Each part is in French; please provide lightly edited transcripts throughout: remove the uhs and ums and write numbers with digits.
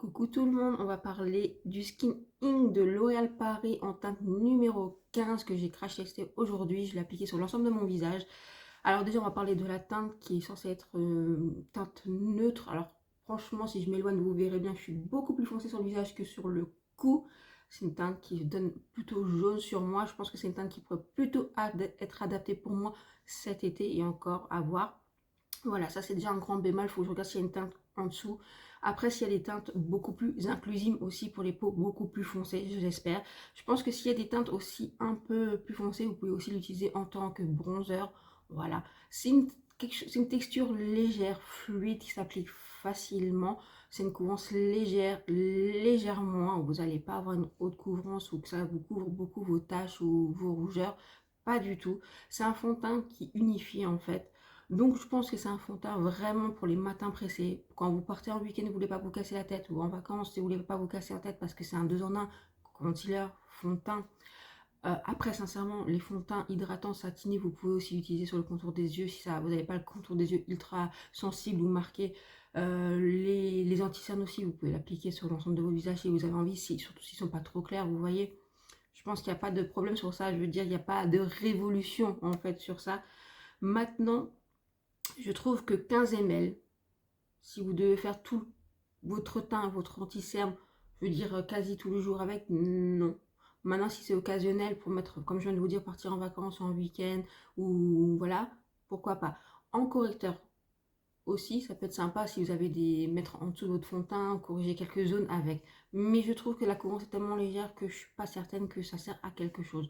Coucou tout le monde, on va parler du Skin Ink de L'Oréal Paris en teinte numéro 15 que j'ai crash testé aujourd'hui. Je l'ai appliqué sur l'ensemble de mon visage. Alors déjà on va parler de la teinte qui est censée être teinte neutre. Alors franchement si je m'éloigne vous verrez bien je suis beaucoup plus foncée sur le visage que sur le cou. C'est une teinte qui donne plutôt jaune sur moi. Je pense que c'est une teinte qui pourrait plutôt être adaptée pour moi cet été et encore à voir. Voilà, ça c'est déjà un grand bémol, il faut que je regarde s'il y a une teinte en dessous. Après, s'il y a des teintes beaucoup plus inclusives aussi pour les peaux beaucoup plus foncées, je l'espère. Je pense que s'il y a des teintes aussi un peu plus foncées, vous pouvez aussi l'utiliser en tant que bronzer. Voilà, c'est une texture légère, fluide, qui s'applique facilement. C'est une couvrance légère, légèrement. Vous n'allez pas avoir une haute couvrance ou que ça vous couvre beaucoup vos taches ou vos rougeurs. Pas du tout. C'est un fond de teint qui unifie en fait. Donc je pense que c'est un fond de teint vraiment pour les matins pressés. Quand vous partez en week-end, vous ne voulez pas vous casser la tête, ou en vacances, vous ne voulez pas vous casser la tête parce que c'est un 2 en 1, concealer, fond de teint. Après, sincèrement, les fonds de teint hydratants satinés, vous pouvez aussi l'utiliser sur le contour des yeux si ça, vous n'avez pas le contour des yeux ultra sensible ou marqué. Les anti-cernes aussi, vous pouvez l'appliquer sur l'ensemble de vos visages si vous avez envie, surtout s'ils ne sont pas trop clairs, vous voyez. Je pense qu'il n'y a pas de problème sur ça, je veux dire, il n'y a pas de révolution en fait sur ça. Maintenant, je trouve que 15 ml, si vous devez faire tout votre teint, votre anti-cerne, je veux dire quasi tous les jours avec, non. Maintenant, si c'est occasionnel pour mettre, comme je viens de vous dire, partir en vacances, en week-end, ou voilà, pourquoi pas. En correcteur aussi, ça peut être sympa si vous avez des mettre en dessous de votre fond de teint, corriger quelques zones avec. Mais je trouve que la couvrance est tellement légère que je suis pas certaine que ça sert à quelque chose.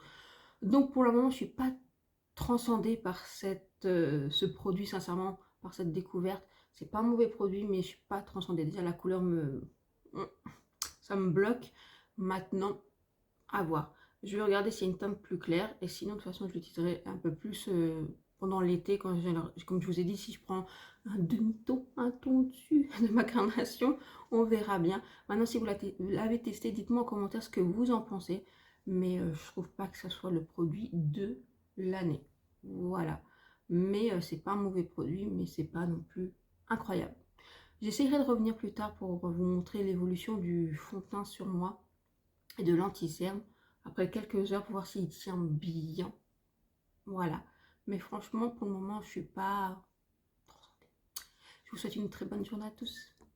Donc pour le moment, je suis pas transcendée par ce produit, sincèrement, par cette découverte. C'est pas un mauvais produit, mais je suis pas transcendée. Déjà, la couleur ça me bloque. Maintenant, à voir. Je vais regarder s'il y a une teinte plus claire. Et sinon, de toute façon, je l'utiliserai un peu plus pendant l'été. Comme je vous ai dit, si je prends un demi-ton, un ton dessus de ma carnation, on verra bien. Maintenant, si vous l'avez testé, dites-moi en commentaire ce que vous en pensez. Mais je trouve pas que ce soit le produit de l'année. Voilà. Mais c'est pas un mauvais produit, mais c'est pas non plus incroyable. J'essaierai de revenir plus tard pour vous montrer l'évolution du fond de teint sur moi et de l'anti-cerne après quelques heures pour voir s'il tient bien. Voilà. Mais franchement, pour le moment, je suis pas. Je vous souhaite une très bonne journée à tous.